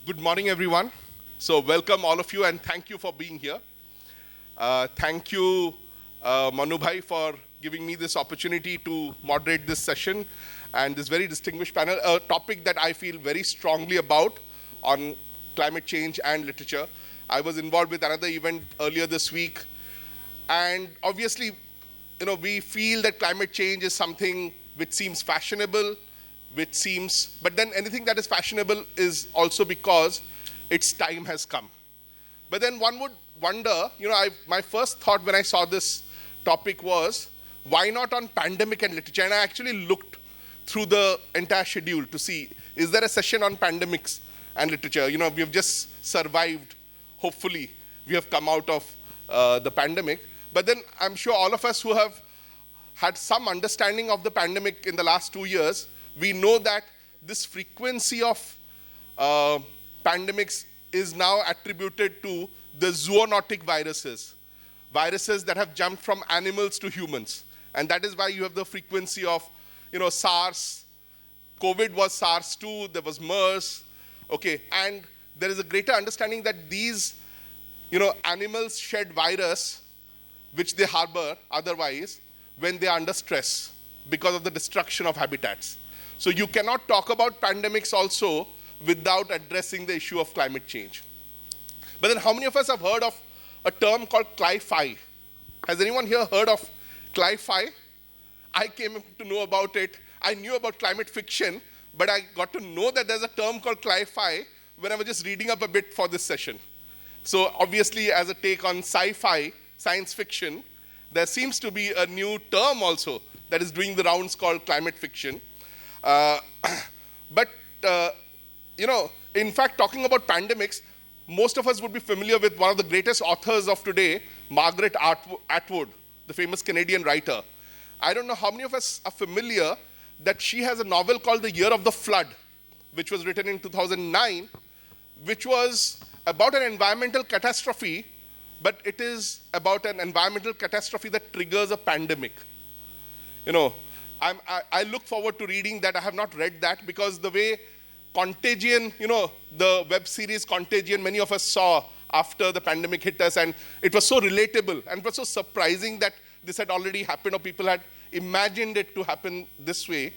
Good morning, everyone. So welcome all of you and thank you for being here. Thank you, Manu Bhai, for giving me this opportunity to moderate this session and this very distinguished panel, a topic that I feel very strongly about on climate change and literature. I was involved with another event earlier this week, and obviously, we feel that climate change is something which seems fashionable, but then anything that is fashionable is also because its time has come. But then one would wonder, my first thought when I saw this topic was, why not on pandemic and literature? And I actually looked through the entire schedule to see, is there a session on pandemics and literature? We have just survived, hopefully, we have come out of the pandemic. But then I'm sure all of us who have had some understanding of the pandemic in the last 2 years, we know that this frequency of pandemics is now attributed to the zoonotic viruses that have jumped from animals to humans. And that is why you have the frequency of, SARS, COVID was SARS-2, there was MERS, okay. And there is a greater understanding that these, animals shed virus, which they harbor otherwise, when they are under stress because of the destruction of habitats. So you cannot talk about pandemics also without addressing the issue of climate change. But then how many of us have heard of a term called cli-fi? Has anyone here heard of cli-fi? I came to know about it. I knew about climate fiction, but I got to know that there's a term called cli-fi when I was just reading up a bit for this session. So obviously, as a take on sci-fi, science fiction, there seems to be a new term also that is doing the rounds called climate fiction. In fact, talking about pandemics, most of us would be familiar with one of the greatest authors of today, Margaret Atwood, the famous Canadian writer. I don't know how many of us are familiar that she has a novel called The Year of the Flood, which was written in 2009, which was about an environmental catastrophe, but it is about an environmental catastrophe that triggers a pandemic. I look forward to reading that. I have not read that because the way Contagion, the web series Contagion, many of us saw after the pandemic hit us, and it was so relatable and it was so surprising that this had already happened or people had imagined it to happen this way.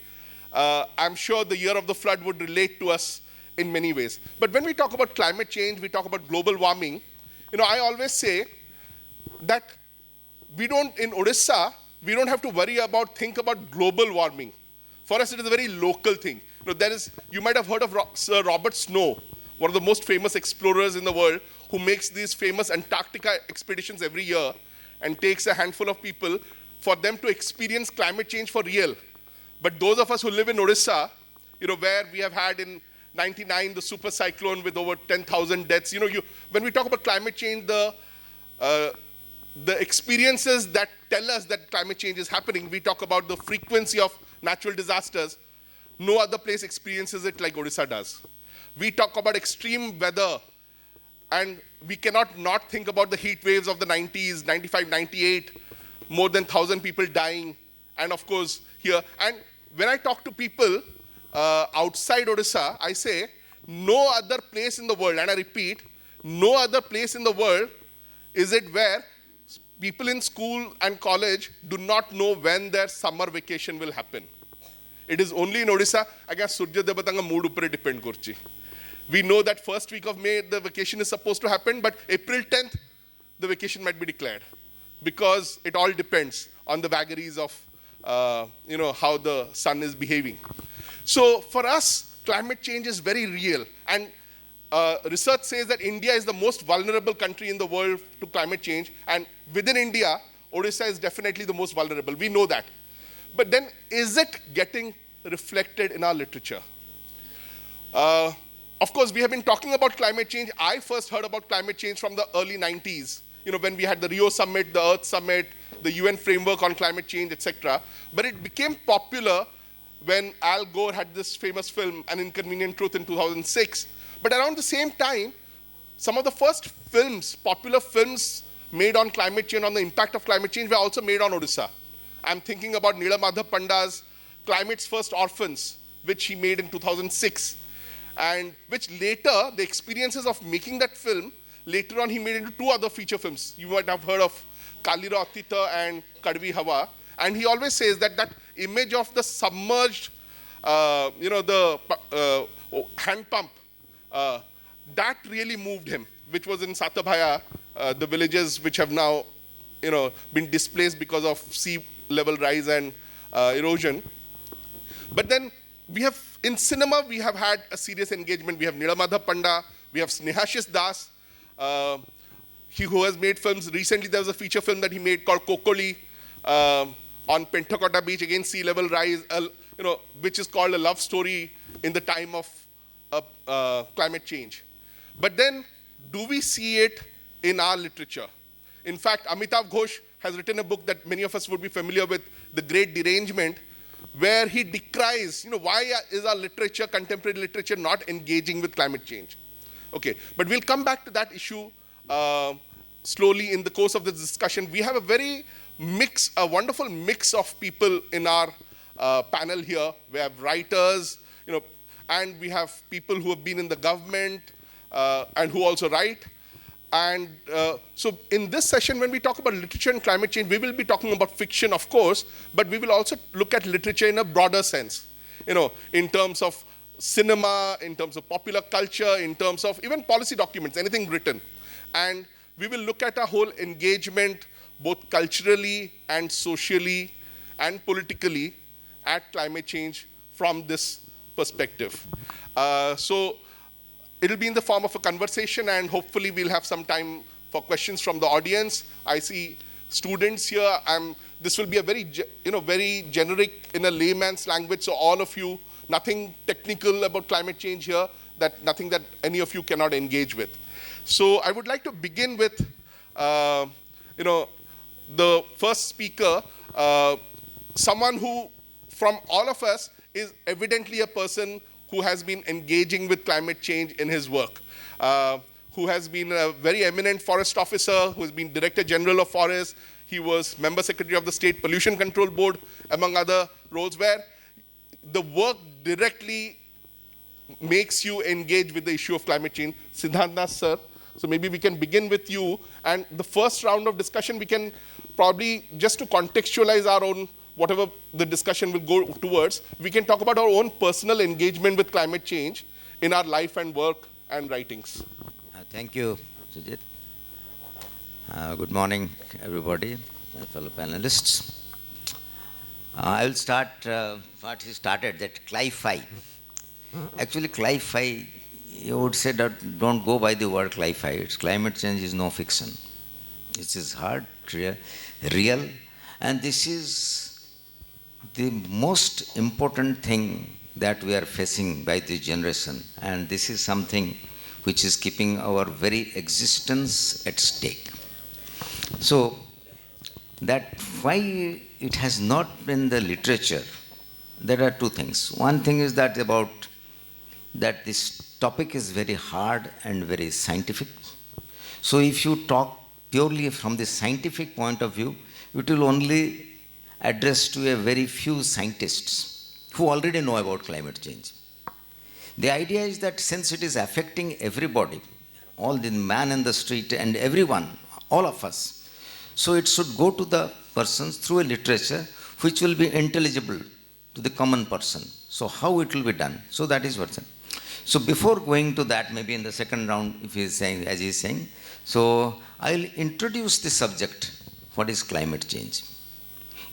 I'm sure The Year of the Flood would relate to us in many ways. But when we talk about climate change, we talk about global warming, I always say that in Odisha, we don't have to think about global warming. For us, it is a very local thing. You might have heard of Sir Robert Snow, one of the most famous explorers in the world, who makes these famous Antarctica expeditions every year and takes a handful of people for them to experience climate change for real. But those of us who live in Odisha, where we have had in 99 the super cyclone with over 10,000 deaths, when we talk about climate change, the experiences that tell us that climate change is happening, we talk about the frequency of natural disasters. No other place experiences it like Odisha does. We talk about extreme weather, and we cannot not think about the heat waves of the 90s, 95, 98, more than 1,000 people dying, and of course here. And when I talk to people outside Odisha, I say, no other place in the world, and I repeat, no other place in the world is it where people in school and college do not know when their summer vacation will happen. It is only in Odisha. I guess Surya Devatanga mood upare depend korchi. We know that first week of May the vacation is supposed to happen, but April 10th the vacation might be declared because it all depends on the vagaries of how the sun is behaving. So for us, climate change is very real, and research says that India is the most vulnerable country in the world to climate change, and within India, Odisha is definitely the most vulnerable. We know that. But then, is it getting reflected in our literature? Of course, we have been talking about climate change. I first heard about climate change from the early 90s, when we had the Rio Summit, the Earth Summit, the UN framework on climate change, etc. But it became popular when Al Gore had this famous film, An Inconvenient Truth, in 2006. But around the same time, some of the first popular films made on climate change, on the impact of climate change, were also made on Odisha. I'm thinking about Neelamadha Panda's Climate's First Orphans, which he made in 2006. and which later, the experiences of making that film, later on he made into 2 other feature films. You might have heard of Kalira Atita and Kadvi Hawa. And he always says that that image of the submerged, the hand pump, that really moved him, which was in Satabhaya, the villages which have now, been displaced because of sea level rise and erosion. But then in cinema, we have had a serious engagement. We have Nilamadha Panda, we have Snehashis Das, who has made films. Recently, there was a feature film that he made called Kokoli on Pentacota Beach, again sea level rise, which is called a love story in the time of climate change. But then, do we see it in our literature? In fact, Amitav Ghosh has written a book that many of us would be familiar with, The Great Derangement, where he decries, why is our literature, contemporary literature, not engaging with climate change? Okay, but we'll come back to that issue slowly in the course of this discussion. We have a wonderful mix of people in our panel here. We have writers, and we have people who have been in the government and who also write. And so in this session, when we talk about literature and climate change, we will be talking about fiction, of course, but we will also look at literature in a broader sense, in terms of cinema, in terms of popular culture, in terms of even policy documents, anything written. And we will look at a whole engagement, both culturally and socially and politically, at climate change from this perspective. So it'll be in the form of a conversation, and hopefully we'll have some time for questions from the audience. I see students here. This will be a very generic, in a layman's language, so all of you, nothing technical about climate change here, nothing that any of you cannot engage with. So I would like to begin with, the first speaker, someone who, from all of us, is evidently a person who has been engaging with climate change in his work, who has been a very eminent forest officer, who has been Director General of Forests. He was Member Secretary of the State Pollution Control Board, among other roles, where the work directly makes you engage with the issue of climate change. Siddhanta, sir. So maybe we can begin with you. And the first round of discussion, we can probably, just to contextualize our own, whatever the discussion will go towards, we can talk about our own personal engagement with climate change in our life and work and writings. Thank you, Sujit. Good morning, everybody, fellow panelists. I will start what he started, that CLI-5. Actually, CLI-5, you would say that don't go by the word CLI-5. It's climate change is no fiction. It is hard, real, and this is the most important thing that we are facing by this generation, and this is something which is keeping our very existence at stake. So, that why it has not been the literature, there are two things. One thing is that this topic is very hard and very scientific. So if you talk purely from the scientific point of view, it will only address to a very few scientists who already know about climate change. The idea is that since it is affecting everybody, all the man in the street and everyone, all of us, so it should go to the persons through a literature which will be intelligible to the common person. So how it will be done? So that is what. So before going to that, maybe in the second round, if he is saying, as he is saying, so I'll introduce the subject, what is climate change.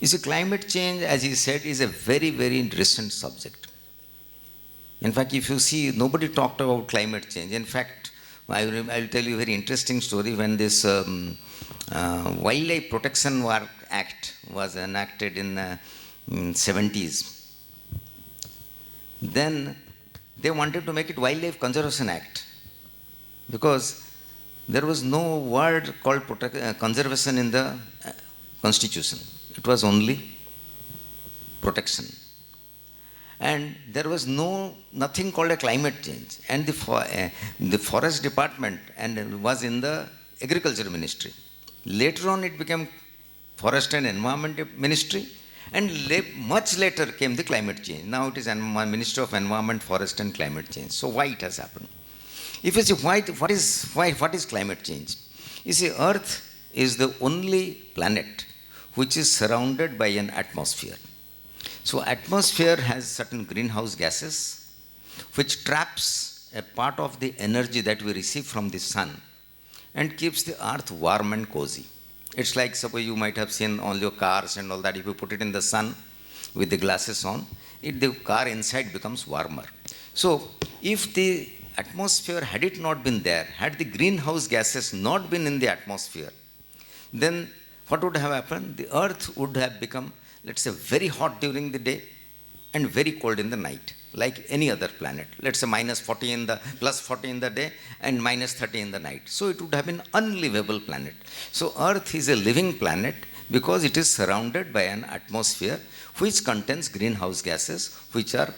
You see, climate change, as he said, is a very, very recent subject. In fact, if you see, nobody talked about climate change. In fact, I will tell you a very interesting story. When this Wildlife Protection Act was enacted in the 70s, then they wanted to make it Wildlife Conservation Act because there was no word called conservation in the Constitution. It was only protection. And there was nothing called a climate change. And the Forest Department was in the Agriculture Ministry. Later on, it became Forest and Environment Ministry. And much later came the climate change. Now it is Ministry of Environment, Forest and Climate Change. So why it has happened? If you see what is climate change? You see, Earth is the only planet which is surrounded by an atmosphere. So atmosphere has certain greenhouse gases which traps a part of the energy that we receive from the sun and keeps the earth warm and cozy. It's like, suppose you might have seen all your cars and all that, if you put it in the sun with the glasses on, the car inside becomes warmer. So if the atmosphere, had it not been there, had the greenhouse gases not been in the atmosphere, then what would have happened? The earth would have become, let's say, very hot during the day and very cold in the night, like any other planet. Let's say plus 40 in the day and minus 30 in the night. So it would have been unlivable planet. So Earth is a living planet because it is surrounded by an atmosphere which contains greenhouse gases, which are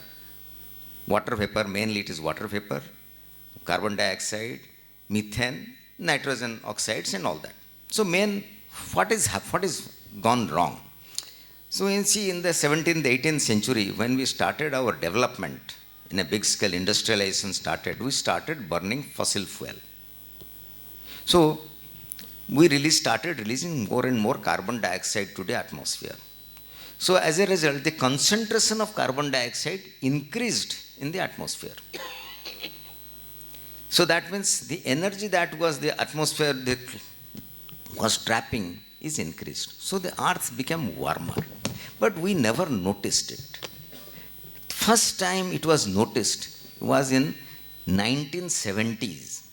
water vapor, mainly it is water vapor, carbon dioxide, methane, nitrogen oxides and all that. So what is gone wrong? So you see, in the 17th, 18th century, when we started our development in a big scale, industrialization started, we started burning fossil fuel. So we started releasing more and more carbon dioxide to the atmosphere. So as a result, the concentration of carbon dioxide increased in the atmosphere. So that means the energy that was the atmosphere that was trapping is increased. So the earth became warmer. But we never noticed it. First time it was noticed was in 1970s.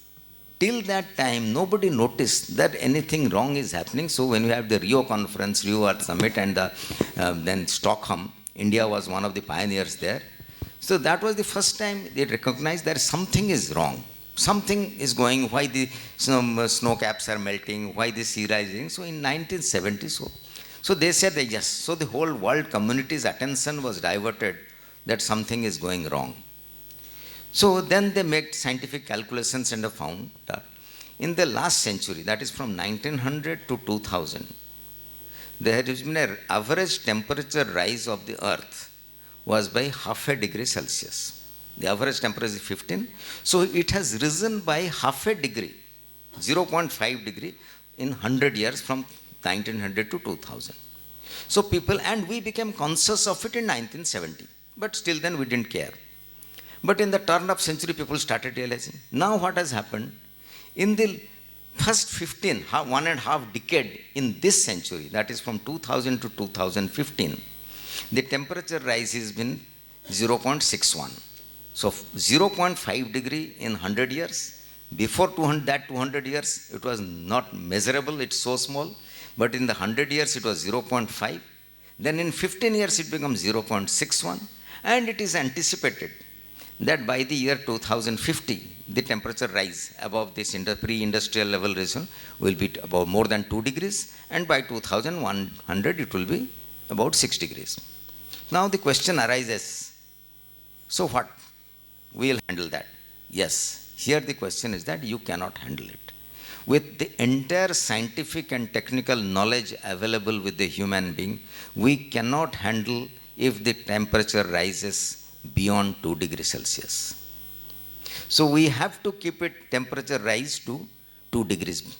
Till that time, nobody noticed that anything wrong is happening. So when we have the Rio conference, Rio Earth Summit, and then Stockholm, India was one of the pioneers there. So that was the first time they recognized that something is wrong. Something is going, why the snow caps are melting, why the sea rising. So in 1970, so they said that yes. So the whole world community's attention was diverted that something is going wrong. So then they made scientific calculations and found that in the last century, that is from 1900 to 2000, there has been an average temperature rise of the earth was by half a degree Celsius. The average temperature is 15. So it has risen by half a degree, 0.5 degree in 100 years from 1900 to 2000. So people, and we became conscious of it in 1970. But still then we didn't care. But in the turn of century, people started realizing. Now what has happened? In the first 1.5 decade in this century, that is from 2000 to 2015, the temperature rise has been 0.61. So 0.5 degree in 100 years. Before 200 years, it was not measurable, it's so small. But in the 100 years, it was 0.5. Then in 15 years, it becomes 0.61. And it is anticipated that by the year 2050, the temperature rise above this pre-industrial level region will be about more than 2 degrees. And by 2100, it will be about 6 degrees. Now the question arises, so what? We will handle that. Yes, here the question is that you cannot handle it. With the entire scientific and technical knowledge available with the human being, we cannot handle if the temperature rises beyond 2 degrees Celsius. So we have to keep it temperature rise to 2 degrees.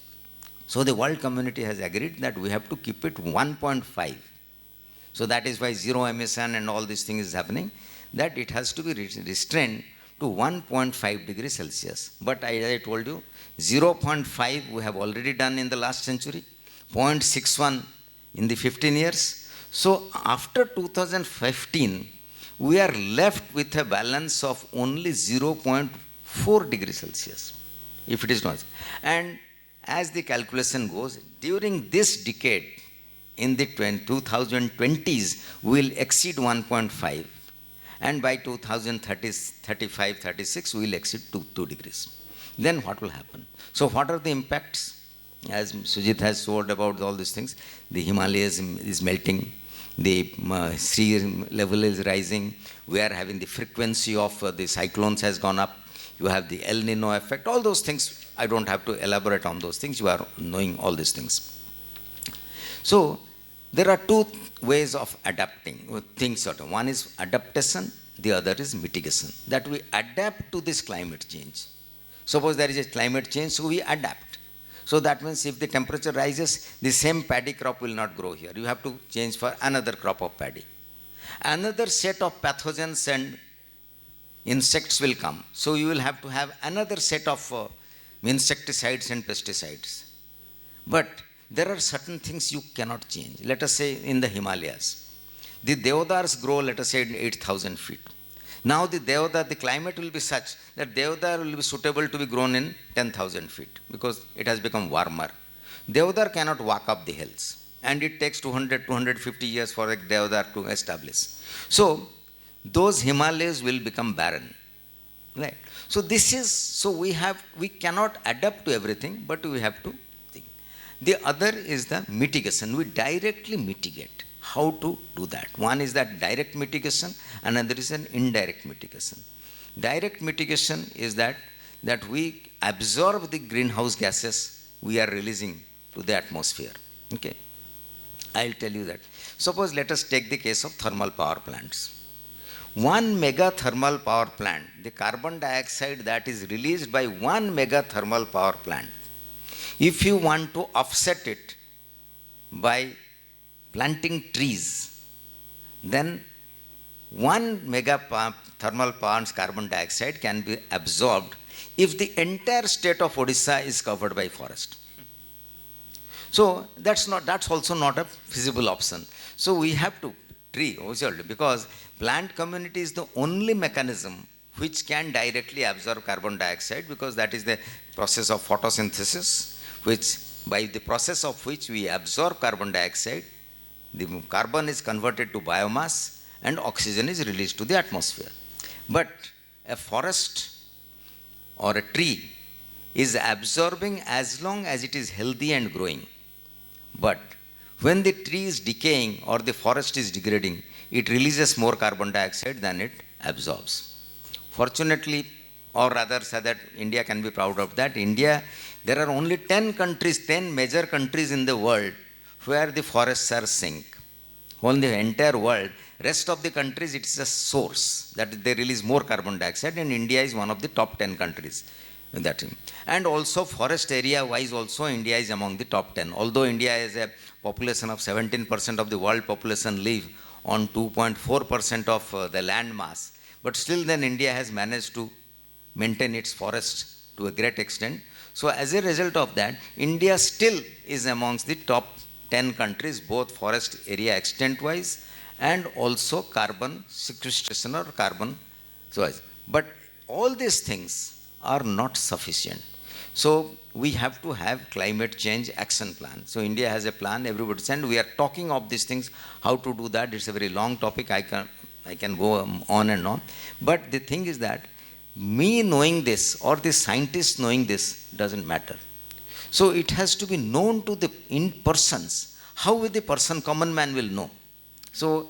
So the world community has agreed that we have to keep it 1.5. So that is why zero emission and all these things is happening, that it has to be restrained to 1.5 degrees Celsius. But as I told you, 0.5 we have already done in the last century, 0.61 in the 15 years. So after 2015, we are left with a balance of only 0.4 degrees Celsius, if it is not. And as the calculation goes, during this decade, in the 2020s, we will exceed 1.5. And by 2035, 36, we will exceed 2 degrees. Then what will happen? So what are the impacts? As Sujit has told about all these things, the Himalayas is melting, the sea level is rising, we are having the frequency of the cyclones has gone up, you have the El Nino effect, all those things. I don't have to elaborate on those things, you are knowing all these things. So There are two ways of adapting things. One is adaptation, the other is mitigation. That we adapt to this climate change. Suppose there is a climate change, so we adapt. So that means if the temperature rises, the same paddy crop will not grow here. You have to change for another crop of paddy. Another set of pathogens and insects will come. So you will have to have another set of insecticides and pesticides. But there are certain things you cannot change. Let us say in the Himalayas, the deodars grow, let us say, in 8,000 feet. Now the deodar, the climate will be such that deodar will be suitable to be grown in 10,000 feet because it has become warmer. Deodar cannot walk up the hills, and it takes 200, 250 years for a deodar to establish. So those Himalayas will become barren. Right? So this is, so we cannot adapt to everything, but we have to think. The other is the mitigation. We directly mitigate. How to do that? One is that direct mitigation, another is an indirect mitigation. Direct mitigation is that we absorb the greenhouse gases we are releasing to the atmosphere. Okay? I'll tell you that. Suppose let us take the case of thermal power plants. One mega thermal power plant, the carbon dioxide that is released by one mega thermal power plant, if you want to offset it by planting trees, then one mega thermal plant's carbon dioxide can be absorbed if the entire state of Odisha is covered by forest. So that's also not a feasible option. So we have to tree because plant community is the only mechanism which can directly absorb carbon dioxide, because that is the process of photosynthesis, which by the process of which we absorb carbon dioxide, the carbon is converted to biomass and oxygen is released to the atmosphere. But a forest or a tree is absorbing as long as it is healthy and growing. But when the tree is decaying or the forest is degrading, it releases more carbon dioxide than it absorbs. Fortunately, or rather say that India can be proud of that, there are only 10 countries, 10 major countries in the world where the forests are sink. On the entire world, rest of the countries, it is a source that they release more carbon dioxide, and India is one of the top 10 countries. And also forest area wise also India is among the top 10. Although India has a population of 17% of the world population live on 2.4% of the land mass, but still then India has managed to maintain its forests to a great extent. So as a result of that, India still is amongst the top 10 countries, both forest area extent wise and also carbon sequestration or carbon wise. But all these things are not sufficient. So we have to have climate change action plan. So India has a plan, everybody, and we are talking of these things, how to do that. It's a very long topic. I can go on and on. But the thing is that me knowing this or the scientists knowing this doesn't matter. So it has to be known to the persons. How will the person, common man, will know? So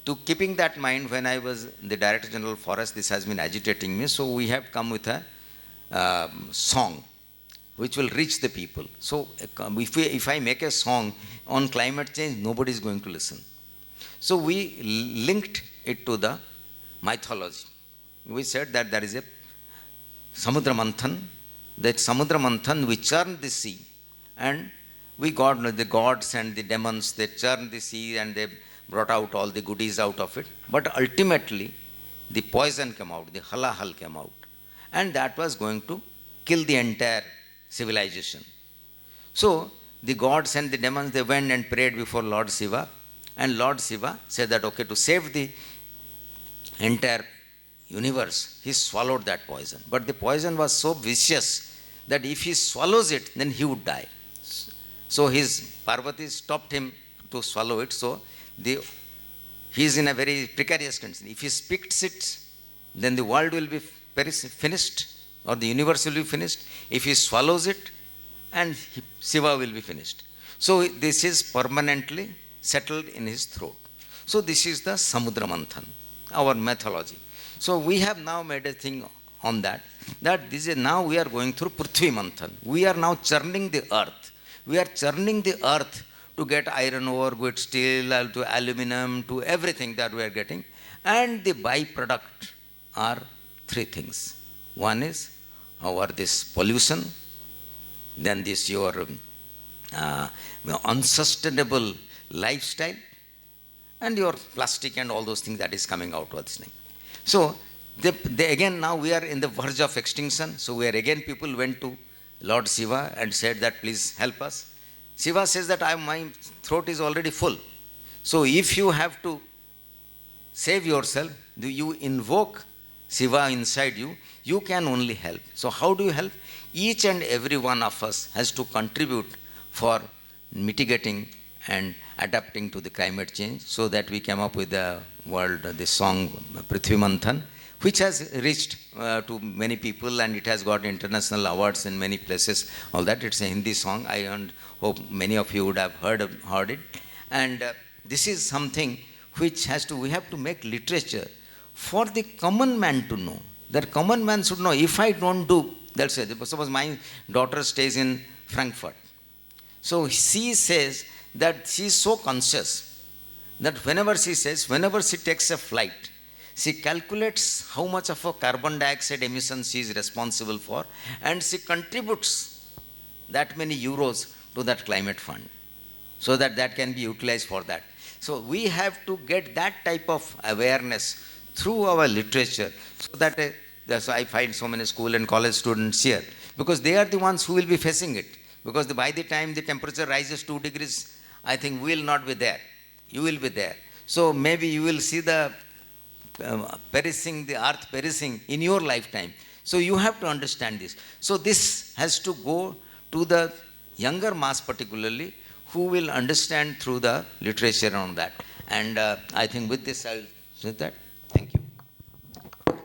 to keeping that in mind, when I was the Director General of Forest, this has been agitating me. So we have come with a song which will reach the people. So if I make a song on climate change, nobody is going to listen. So we linked it to the mythology. We said that there is a Samudra Manthan. That Samudra Manthan, we churned the sea, and we got the gods and the demons, they churned the sea and they brought out all the goodies out of it. But ultimately, the poison came out, the halahal came out. And that was going to kill the entire civilization. So the gods and the demons, they went and prayed before Lord Shiva, and Lord Shiva said that, okay, to save the entire universe, he swallowed that poison. But the poison was so vicious that if he swallows it, then he would die. So his Parvati stopped him to swallow it. So he is in a very precarious condition. If he spits it, then the world will be finished, or the universe will be finished. If he swallows it, and Shiva will be finished. So this is permanently settled in his throat. So this is the Samudra Manthan, our mythology. So we have now made a thing on that this is now we are going through Prithvi Manthan. We are now churning the earth. We are churning the earth to get iron ore, get steel, to aluminum, to everything that we are getting. And the byproduct are three things. One is our this pollution, then this your uh, unsustainable lifestyle, and your plastic and all those things that is coming out with this thing. So again now we are in the verge of extinction. So where again people went to Lord Shiva and said that please help us. Shiva says that my throat is already full. So if you have to save yourself, you invoke Shiva inside you, you can only help. So how do you help? Each and every one of us has to contribute for mitigating and adapting to the climate change, so that we came up with the world, this song Prithvi Manthan, which has reached to many people and it has got international awards in many places. All that, it's a Hindi song. I hope many of you would have heard it. And this is something which we have to make literature for the common man to know. That common man should know, if I don't do, that's it. Suppose my daughter stays in Frankfurt. So she says that she is so conscious that whenever she takes a flight, she calculates how much of a carbon dioxide emission she is responsible for, and she contributes that many euros to that climate fund, so that can be utilized for that. So we have to get that type of awareness through our literature, so that that's why I find so many school and college students here, because they are the ones who will be facing it. Because by the time the temperature rises 2 degrees, I think we will not be there. You will be there. So maybe you will see the earth perishing in your lifetime. So you have to understand this. So this has to go to the younger mass particularly, who will understand through the literature on that. And I think with this I'll say that. Thank you.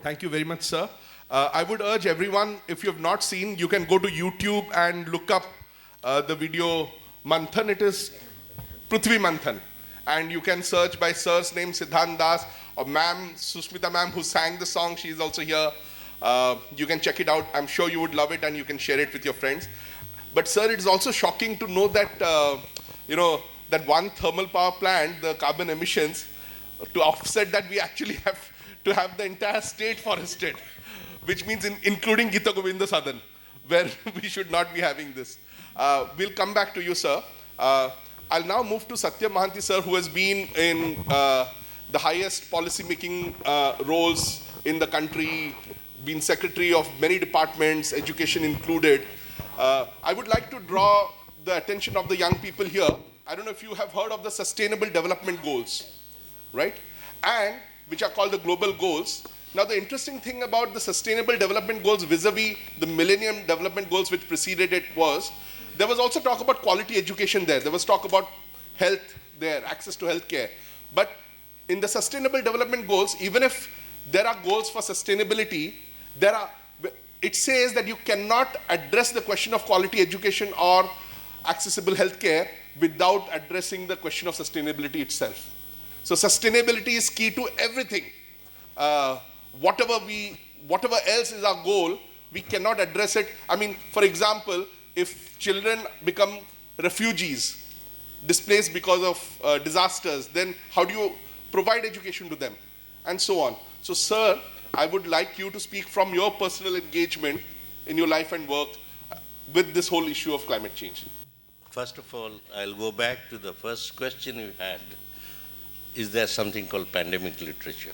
Thank you very much, sir. I would urge everyone, if you have not seen, you can go to YouTube and look up the video Manthan. It is Prithvi Manthan. And you can search by sir's name, Siddhanta, or ma'am, Susmita ma'am, who sang the song. She is also here. You can check it out. I'm sure you would love it, and you can share it with your friends. But sir, it is also shocking to know that, that one thermal power plant, the carbon emissions, to offset that, we actually have to have the entire state forested, which means including Gita Govinda Sadan, where we should not be having this. We'll come back to you, sir. I'll now move to Satya Mohanty, sir, who has been in the highest policy-making roles in the country, been secretary of many departments, education included. I would like to draw the attention of the young people here. I don't know if you have heard of the Sustainable Development Goals, right? And which are called the Global Goals. Now, the interesting thing about the Sustainable Development Goals vis-a-vis the Millennium Development Goals which preceded it was, there was also talk about quality education there. There was talk about health there, access to health care. But in the Sustainable Development Goals, even if there are goals for sustainability, it says that you cannot address the question of quality education or accessible health care without addressing the question of sustainability itself. So sustainability is key to everything. Whatever else is our goal, we cannot address it. I mean, for example, if children become refugees, displaced because of disasters, then how do you provide education to them? And so on. So, sir, I would like you to speak from your personal engagement in your life and work with this whole issue of climate change. First of all, I'll go back to the first question you had. Is there something called pandemic literature?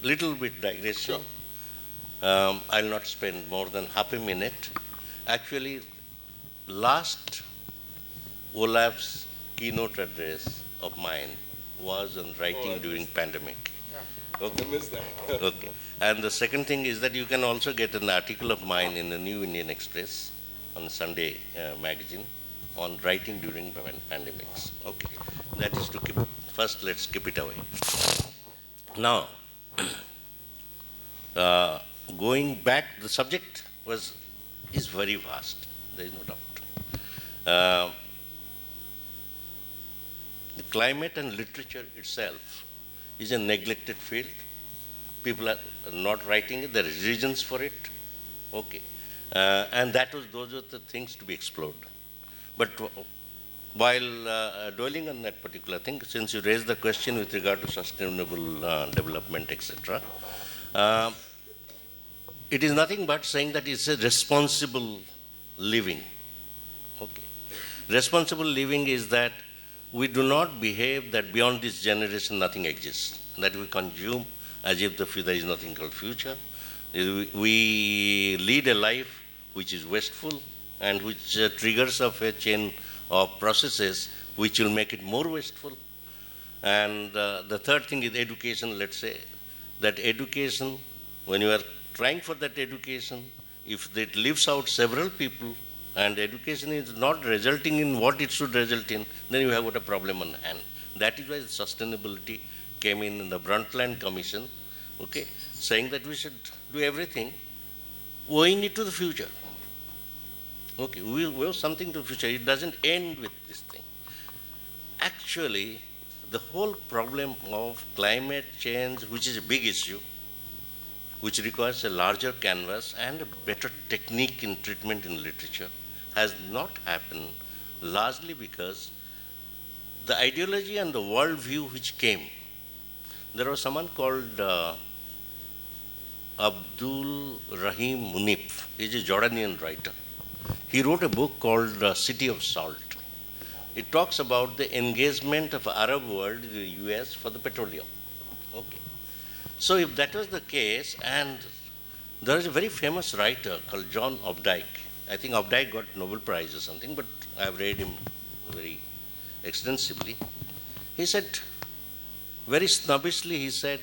Little bit digression. Sure. I'll not spend more than half a minute. Actually, last Olaf's keynote address of mine was on writing during pandemic. Yeah. Okay. I missed that. Okay. And the second thing is that you can also get an article of mine in the New Indian Express on Sunday magazine on writing during pandemics. Okay. That is to keep. First, let's keep it away. Now, going back, the subject is very vast. There is no doubt. The climate and literature itself is a neglected field. People are not writing it. There are reasons for it. Okay. And those are the things to be explored. But while dwelling on that particular thing, since you raised the question with regard to sustainable development, etc., uh, it is nothing but saying that it's a responsible living. Okay. Responsible living is that we do not behave that beyond this generation nothing exists, that we consume as if there is nothing called future. We lead a life which is wasteful and which triggers of a chain of processes which will make it more wasteful. And the third thing is education, let's say, that education, when you are trying for that education, if it leaves out several people and education is not resulting in what it should result in, then you have got a problem on hand. That is why sustainability came in the Brundtland Commission, okay, saying that we should do everything owing it to the future. Okay, we owe something to the future. It doesn't end with this thing. Actually, the whole problem of climate change, which is a big issue, which requires a larger canvas and a better technique in treatment in literature, has not happened largely because the ideology and the worldview which came. There was someone called Abdul Rahim Munif. He's a Jordanian writer. He wrote a book called City of Salt. It talks about the engagement of Arab world, the US, for the petroleum. Okay. So if that was the case, and there is a very famous writer called John Updike. I think Updike got Nobel Prize or something, but I've read him very extensively. He said, very snobbishly, he said,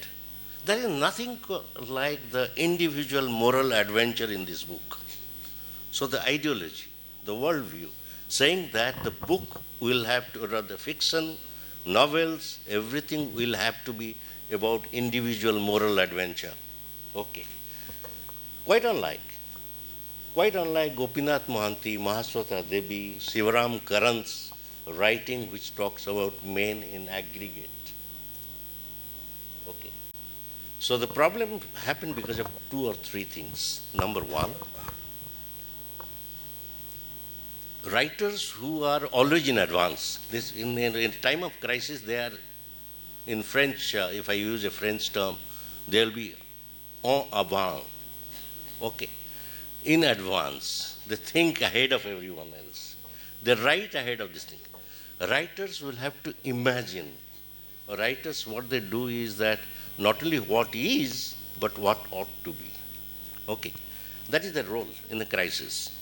there is nothing like the individual moral adventure in this book. So the ideology, the worldview, saying that the book will have to, or the fiction, novels, everything will have to be about individual moral adventure. Okay. Quite unlike Gopinath Mohanty, Mahaswata Devi, Sivaram Karan's writing which talks about men in aggregate. Okay. So the problem happened because of two or three things. Number one, writers who are always in advance. This in time of crisis, they are, in French, if I use a French term, they will be en avant. Okay. In advance. They think ahead of everyone else. They write ahead of this thing. Writers will have to imagine. Writers, what they do is that not only what is, but what ought to be. Okay. That is the role in the crisis.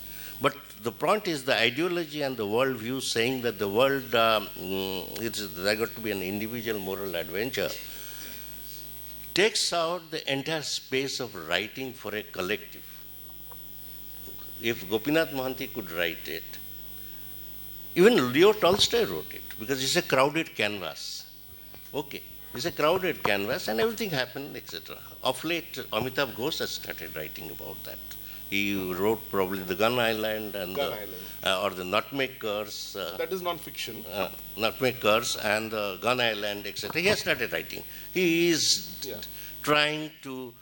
But the point is the ideology and the worldview saying that the world, it's there got to be an individual moral adventure, takes out the entire space of writing for a collective. If Gopinath Mohanty could write it, even Leo Tolstoy wrote it, because it's a crowded canvas. Okay, it's a crowded canvas and everything happened, etc. Of late, Amitabh Ghosh has started writing about that. He wrote probably the Gun Island and or the Nutmeg Curse. That is non-fiction. Nutmeg Curse and the Gun Island, etc. He has started writing. He is trying to,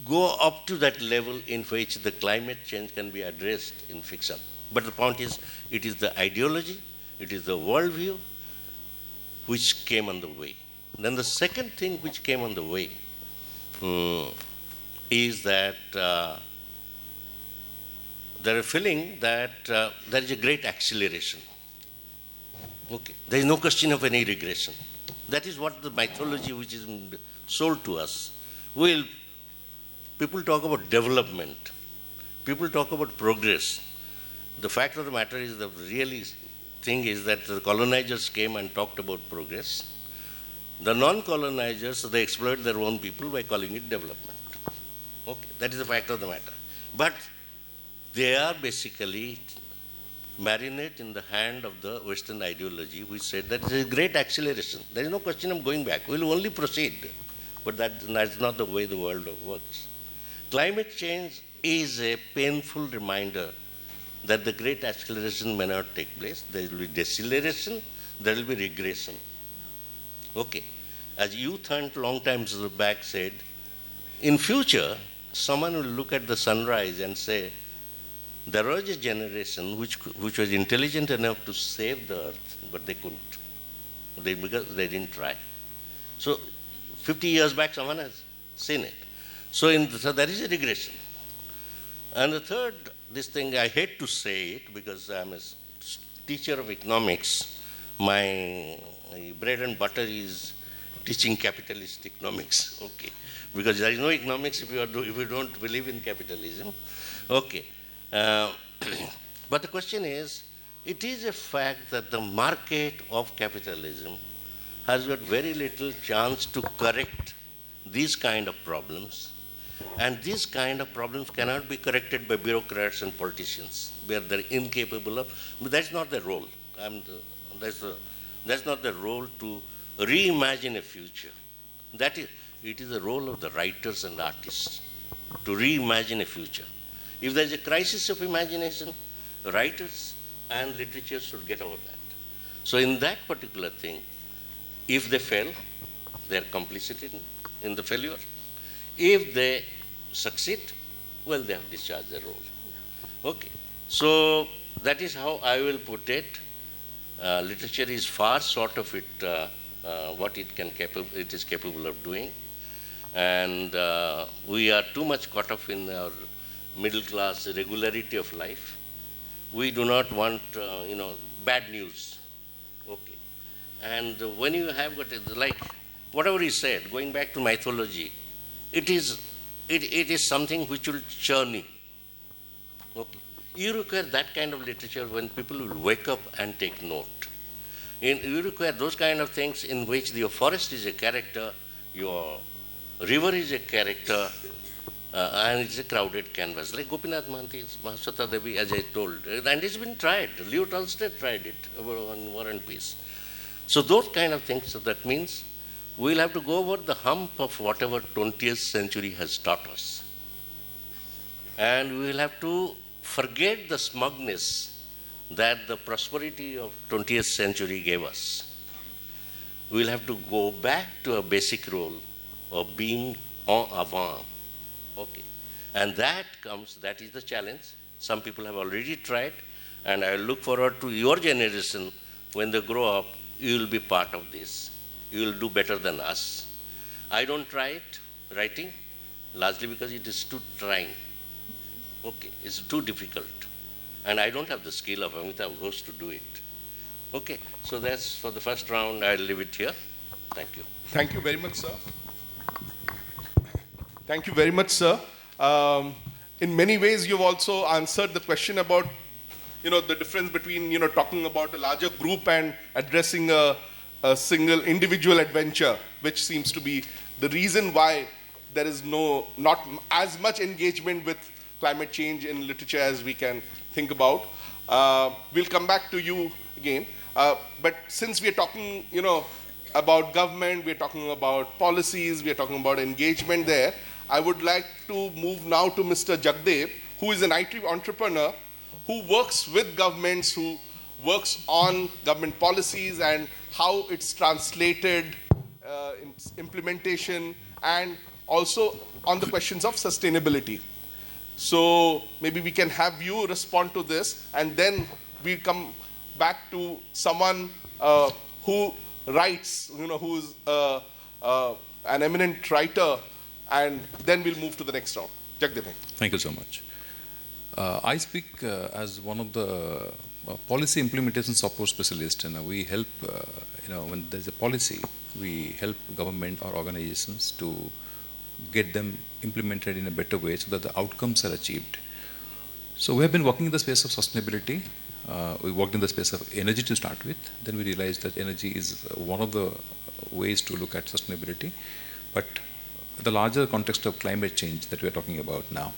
go up to that level in which the climate change can be addressed in fiction. But the point is, it is the ideology, it is the worldview which came on the way. Then the second thing which came on the way is that there is a feeling that there is a great acceleration. Okay. There is no question of any regression. That is what the mythology which is sold to us. People talk about development. People talk about progress. The fact of the matter is, the really thing is that the colonizers came and talked about progress. The non-colonizers, they exploit their own people by calling it development. Okay, that is the fact of the matter. But they are basically marionette in the hand of the Western ideology, which said that there is great acceleration. There is no question of going back. We will only proceed. But that's not the way the world works. Climate change is a painful reminder that the great acceleration may not take place. There will be deceleration, there will be regression. Okay. As youth hunt long time back said, in future, someone will look at the sunrise and say, There was a generation which was intelligent enough to save the earth, but they couldn't. Because they didn't try. So 50 years back, someone has seen it. So there is a regression. And the third, this thing, I hate to say it because I'm a teacher of economics. My bread and butter is teaching capitalist economics, okay? Because there is no economics if you don't believe in capitalism, okay? But the question is, it is a fact that the market of capitalism has got very little chance to correct these kind of problems. And these kind of problems cannot be corrected by bureaucrats and politicians, where they're incapable of, but that's not their role. That's not the role to reimagine a future. It is the role of the writers and artists to reimagine a future. If there's a crisis of imagination, writers and literature should get over that. So in that particular thing, if they fail, they're complicit in the failure. If they succeed, well, they have discharged their role. Okay. So that is how I will put it. Literature is far short of what it is capable of doing. And we are too much caught up in our middle class regularity of life. We do not want, bad news. Okay. And when you have got, like, whatever he said, going back to mythology, it is something which will churn you. Okay. You require that kind of literature when people will wake up and take note. You require those kind of things in which your forest is a character, your river is a character, and it's a crowded canvas. Like Gopinath Mohanty's Mahaswata Devi, as I told, and it's been tried. Leo Tolstoy tried it on War and Peace. So those kind of things, so that means we'll have to go over the hump of whatever 20th century has taught us. And we'll have to forget the smugness that the prosperity of 20th century gave us. We'll have to go back to a basic role of being en avant. Okay. And that is the challenge. Some people have already tried, and I look forward to your generation. When they grow up, you will be part of this. You will do better than us. I don't try it, writing, largely because it is too trying. Okay, it's too difficult. And I don't have the skill of Amitabh Ghosh to do it. Okay, so that's for the first round. I'll leave it here. Thank you. Thank you very much, sir. Thank you very much, sir. In many ways, you've also answered the question about, the difference between, talking about a larger group and addressing a single individual adventure, which seems to be the reason why there is not as much engagement with climate change in literature as we can think about. We'll come back to you again. But since we're talking, about government, we're talking about policies, we're talking about engagement there, I would like to move now to Mr. Jagdev, who is an IT entrepreneur who works with governments, who works on government policies and how it's translated in implementation, and also on the questions of sustainability. So maybe we can have you respond to this, and then we come back to someone who writes, who's an eminent writer, and then we'll move to the next round. Jagdev. Thank you so much. I speak as one of the policy implementation support specialists, and we help, when there's a policy, we help government or organizations to get them implemented in a better way so that the outcomes are achieved. So we have been working in the space of sustainability. We worked in the space of energy to start with. Then we realized that energy is one of the ways to look at sustainability. But the larger context of climate change that we are talking about now.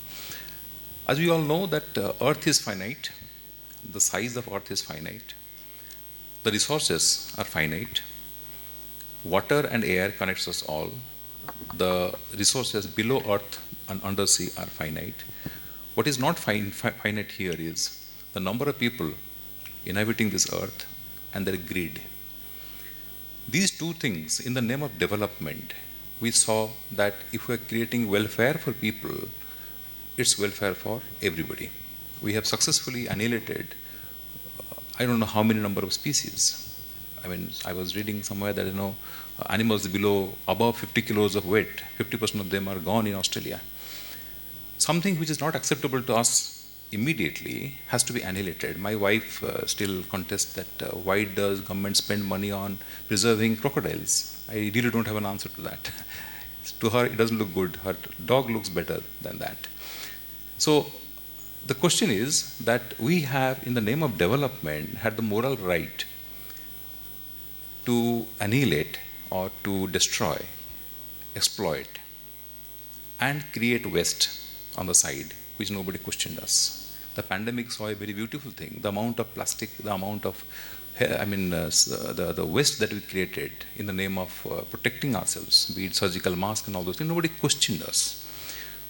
As we all know that Earth is finite, the size of Earth is finite, the resources are finite, water and air connects us all, the resources below Earth and under sea are finite. What is not finite here is the number of people inhabiting this Earth and their greed. These two things, in the name of development, we saw that if we are creating welfare for people, it's welfare for everybody. we have successfully annihilated, I don't know how many number of species. I mean, I was reading somewhere that, animals above 50 kilos of weight, 50% of them are gone in Australia. Something which is not acceptable to us immediately has to be annihilated. My wife still contests that why does government spend money on preserving crocodiles? I really don't have an answer to that. To her, it doesn't look good. Her dog looks better than that. So the question is that we have, in the name of development, had the moral right to annihilate or to destroy, exploit, and create waste on the side, which nobody questioned us. The pandemic saw a very beautiful thing. The amount of plastic, the amount of, the waste that we created in the name of protecting ourselves, be it surgical masks and all those things, nobody questioned us.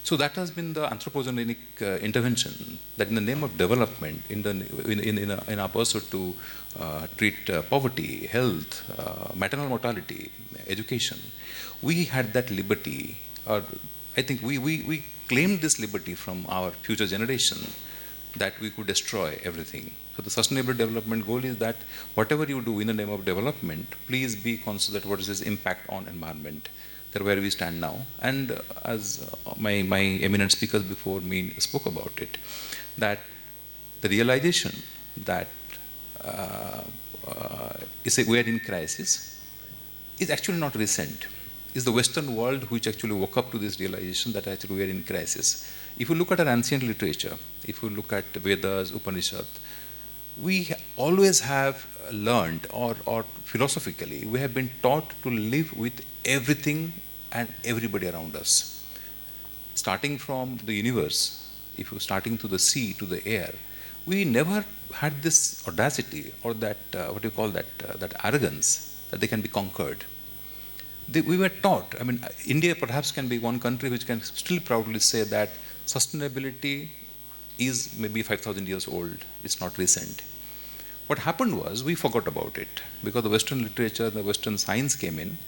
So that has been the anthropogenic intervention, that in the name of development, in our pursuit to treat poverty, health, maternal mortality, education, we had that liberty, or I think we claimed this liberty from our future generation, that we could destroy everything. So the sustainable development goal is that whatever you do in the name of development, please be conscious that what is its impact on environment. That where we stand now. And as my eminent speakers before me spoke about it, that the realization that we are in crisis is actually not recent. It's the Western world which actually woke up to this realization that actually we are in crisis. If you look at our ancient literature, if you look at Vedas, Upanishad, we always have learned, or philosophically, we have been taught to live with everything and everybody around us. Starting from the universe, if you're starting to the sea, to the air, we never had this audacity or that, that arrogance that they can be conquered. We were taught, India perhaps can be one country which can still proudly say that sustainability is maybe 5,000 years old, it's not recent. What happened was we forgot about it because the Western literature, the Western science came in,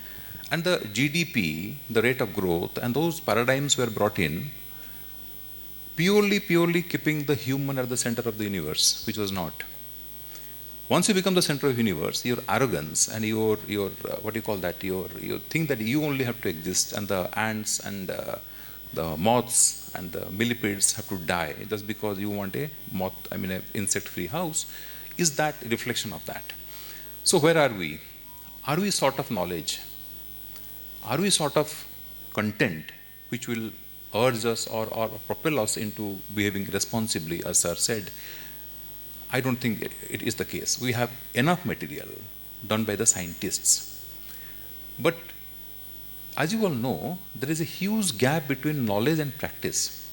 and the GDP, the rate of growth, and those paradigms were brought in, purely keeping the human at the center of the universe, which was not. Once you become the center of the universe, your arrogance and your you think that you only have to exist, and the ants and the moths and the millipedes have to die just because you want an insect-free house, is that a reflection of that? So where are we? Are we sort of knowledge? Are we sort of content which will urge us or propel us into behaving responsibly, as Sir said? I don't think it is the case. We have enough material done by the scientists. But as you all know, there is a huge gap between knowledge and practice.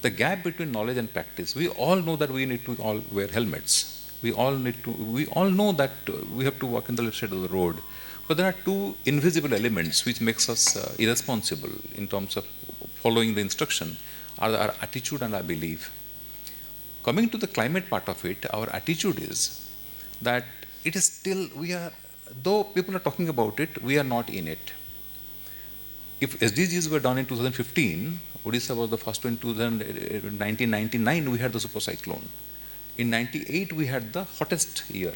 The gap between knowledge and practice, we all know that we need to all wear helmets. We all know that we have to walk in the left side of the road. But there are two invisible elements which makes us irresponsible in terms of following the instruction, are our attitude and our belief. Coming to the climate part of it, our attitude is that it is still, though people are talking about it, we are not in it. If SDGs were done in 2015, Odisha was the first one. In 1999, we had the super cyclone. In 98, we had the hottest year.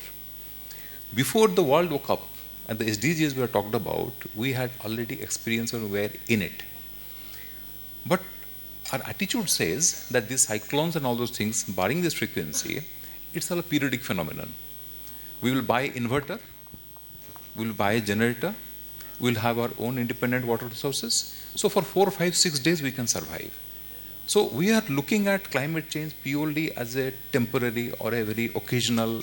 Before the world woke up and the SDGs were talked about, we had already experienced and were in it. But our attitude says that these cyclones and all those things, barring this frequency, it's all a periodic phenomenon. We will buy inverter, we will buy a generator, we will have our own independent water resources. So for 4, 5, 6 days we can survive. So we are looking at climate change purely as a temporary or a very occasional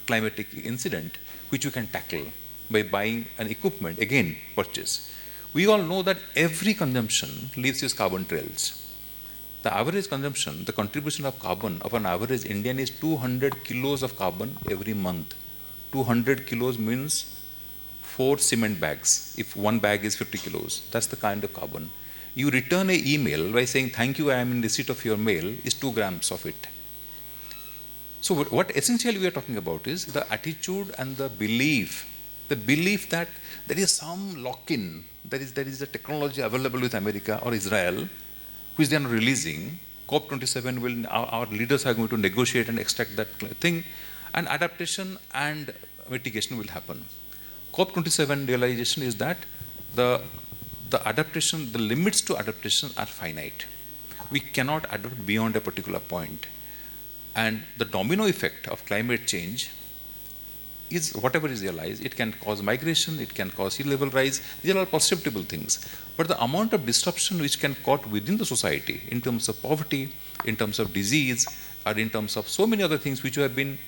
climatic incident which we can tackle by buying an equipment, again, purchase. We all know that every consumption leaves its carbon trails. The average consumption, the contribution of carbon of an average Indian is 200 kilos of carbon every month. 200 kilos means 4 cement bags. If one bag is 50 kilos, that's the kind of carbon. You return an email by saying, thank you, I am in receipt of your mail, is 2 grams of it. So what essentially we are talking about is the attitude and the belief that there is some lock-in, there is a technology available with America or Israel, which they are not releasing, COP27 will, our leaders are going to negotiate and extract that thing, and adaptation and mitigation will happen. COP27 realization is that the adaptation, the limits to adaptation are finite. We cannot adapt beyond a particular point. And the domino effect of climate change is whatever is realized. It can cause migration, it can cause sea level rise. These are all perceptible things. But the amount of disruption which can cause within the society in terms of poverty, in terms of disease, or in terms of so many other things which have been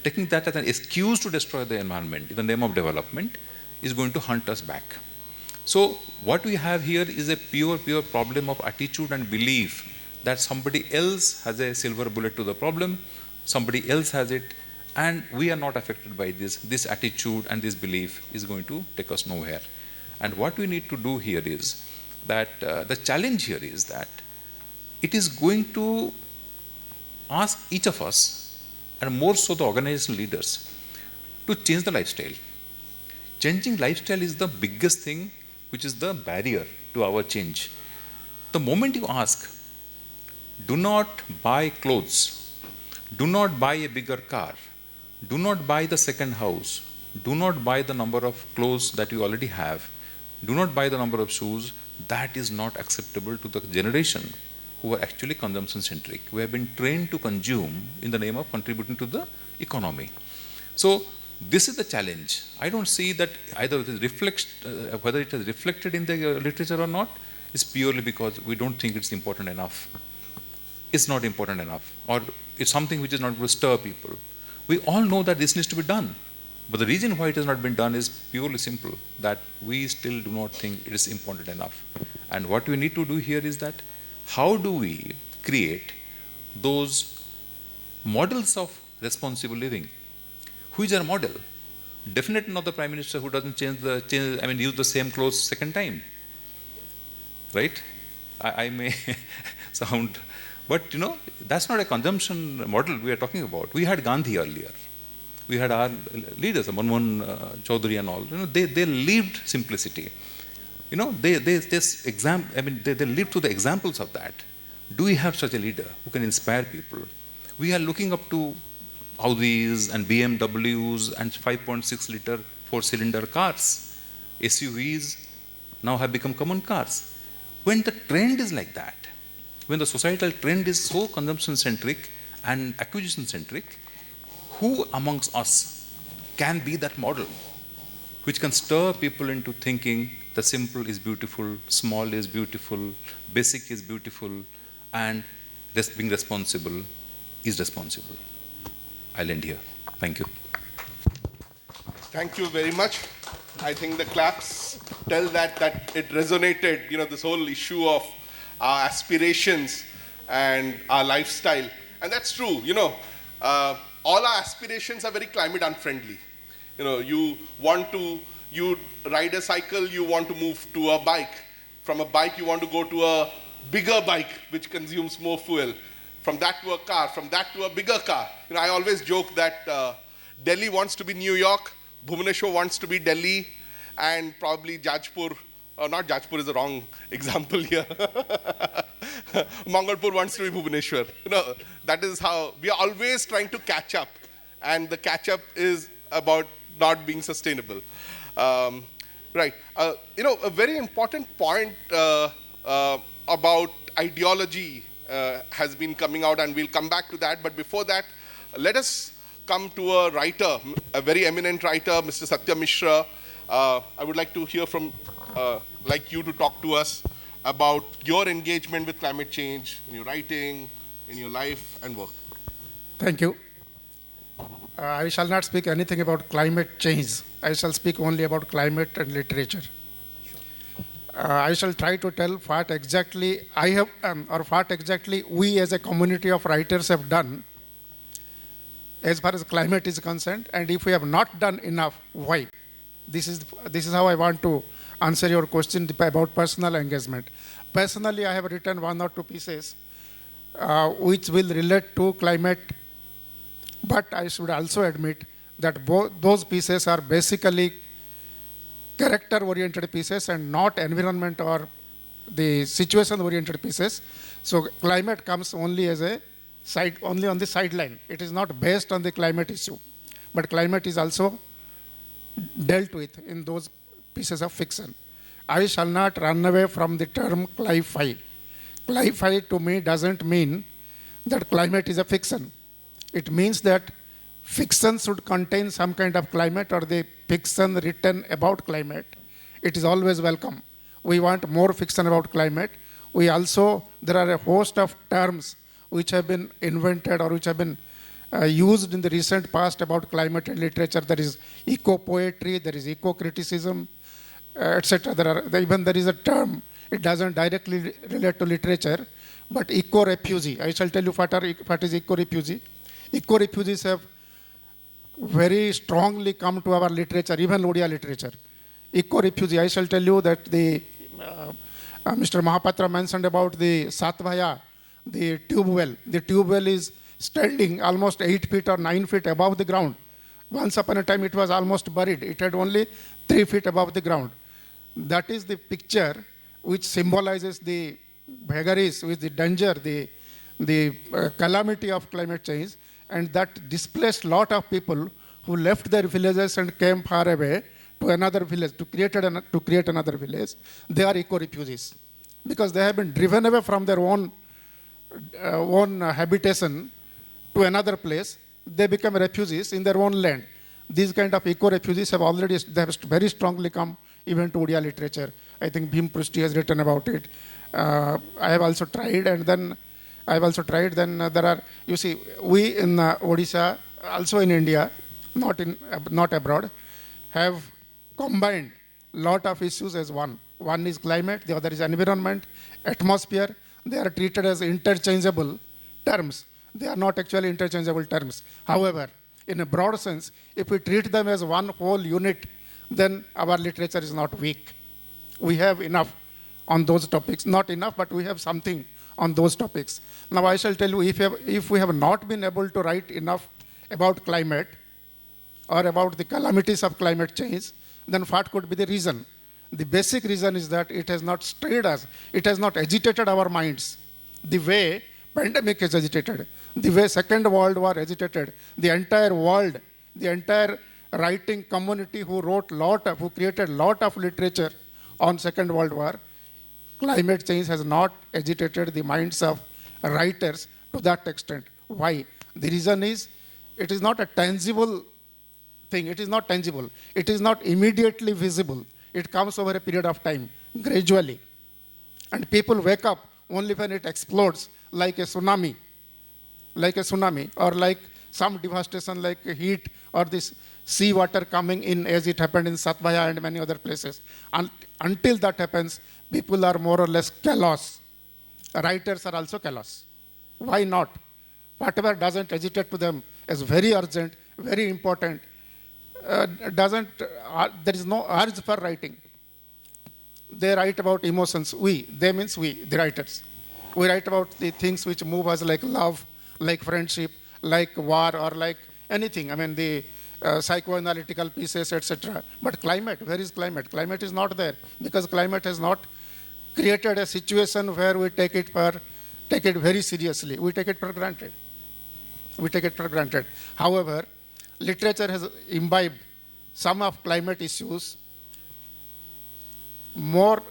taking that as an excuse to destroy the environment in the name of development is going to hunt us back. So what we have here is a pure problem of attitude and belief that somebody else has a silver bullet to the problem, somebody else has it, and we are not affected by this. This attitude and this belief is going to take us nowhere. And what we need to do here is that the challenge here is that it is going to ask each of us, and more so the organizational leaders, to change the lifestyle. Changing lifestyle is the biggest thing which is the barrier to our change. The moment you ask, do not buy clothes, do not buy a bigger car, do not buy the second house, do not buy the number of clothes that you already have, do not buy the number of shoes, that is not acceptable to the generation who are actually consumption centric. We have been trained to consume in the name of contributing to the economy. So this is the challenge. I don't see that either it is whether it is reflected in the literature or not is purely because we don't think it's important enough. It's not important enough, or it's something which is not going to stir people. We all know that this needs to be done. But the reason why it has not been done is purely simple, that we still do not think it is important enough. And what we need to do here is that how do we create those models of responsible living? Who is our model? Definitely not the Prime Minister who doesn't use the same clothes second time. Right? I may sound, but that's not a consumption model we are talking about. We had Gandhi earlier. We had our leaders, Manmohan Chaudhary and all. They lived simplicity. They lived through the examples of that. Do we have such a leader who can inspire people? We are looking up to Audis and BMWs and 5.6 liter 4-cylinder cars. SUVs now have become common cars. When the trend is like that, when the societal trend is so consumption centric and acquisition centric, who amongst us can be that model which can stir people into thinking the simple is beautiful, small is beautiful, basic is beautiful, and being responsible is responsible? I'll end here. Thank you. Thank you very much. I think the claps tell that it resonated, this whole issue of our aspirations and our lifestyle. And that's true, all our aspirations are very climate unfriendly. You ride a cycle, you want to move to a bike. From a bike, you want to go to a bigger bike, which consumes more fuel. From that to a car, from that to a bigger car. I always joke that Delhi wants to be New York, Bhubaneswar wants to be Delhi, and probably Jajpur, not Jajpur is the wrong example here. Mangalpur wants to be Bhubaneswar. That is how we are always trying to catch up, and the catch up is about not being sustainable. Right. A very important point about ideology has been coming out, and we'll come back to that. But before that, let us come to a writer, a very eminent writer, Mr. Satya Misra. I would like to hear from you to talk to us about your engagement with climate change in your writing, in your life and work. Thank you. I shall not speak anything about climate change. I shall speak only about climate and literature. I shall try to tell what exactly I have, or what exactly we as a community of writers have done as far as climate is concerned, and if we have not done enough, why? This is how I want to answer your question about personal engagement. Personally, I have written 1 or 2 pieces which will relate to climate, but I should also admit that those pieces are basically character-oriented pieces and not environment or the situation-oriented pieces. So climate comes only as a side, only on the sideline. It is not based on the climate issue. But climate is also dealt with in those pieces of fiction. I shall not run away from the term cli-fi. Cli-fi to me doesn't mean that climate is a fiction. It means that fiction should contain some kind of climate, or the fiction written about climate. It is always welcome. We want more fiction about climate. We also, there are a host of terms which have been invented or which have been used in the recent past about climate and literature. There is eco-poetry, there is eco-criticism, etc. Even there is a term, it doesn't directly relate to literature, but eco-refugee. I shall tell you what is eco-refugee. Eco-refugees have very strongly come to our literature, even Odia literature. Eco-refugee, I shall tell you that the Mr. Mohapatra mentioned about the Satvaya, the tube well. The tube well is standing almost 8 feet or 9 feet above the ground. Once upon a time, it was almost buried. It had only 3 feet above the ground. That is the picture which symbolizes the vagaries, with the danger, the calamity of climate change, and that displaced lot of people who left their villages and came far away to another village, to create another village. They are eco-refugees because they have been driven away from their own habitation to another place. They become refugees in their own land. These kind of eco-refugees have very strongly come even to Odia literature. I think Bhim Prushti has written about it. I have also tried, then there are, you see, we in Odisha, also in India, not abroad, have combined lot of issues as one. One is climate, the other is environment, atmosphere. They are treated as interchangeable terms. They are not actually interchangeable terms. However, in a broad sense, if we treat them as one whole unit, then our literature is not weak. We have enough on those topics. Not enough, but we have something on those topics. Now I shall tell you, if we have not been able to write enough about climate or about the calamities of climate change, then what could be the reason? The basic reason is that it has not stirred us. It has not agitated our minds the way pandemic has agitated, the way Second World War agitated. The entire world, the entire writing community who created lot of literature on Second World War, climate change has not agitated the minds of writers to that extent. Why? The reason is, it is not a tangible thing. It is not tangible. It is not immediately visible. It comes over a period of time, gradually. And people wake up only when it explodes like a tsunami, or like some devastation like heat or this sea water coming in as it happened in Satvaya and many other places. Until that happens, people are more or less callous. Writers are also callous. Why not? Whatever doesn't agitate to them as very urgent, very important, there is no urge for writing. They write about emotions. They means we, the writers. We write about the things which move us, like love, like friendship, like war, or like anything. I mean, the psychoanalytical pieces, etc. But climate, where is climate? Climate is not there, because climate has not created a situation where we take it very seriously. We take it for granted. However, literature has imbibed some of climate issues more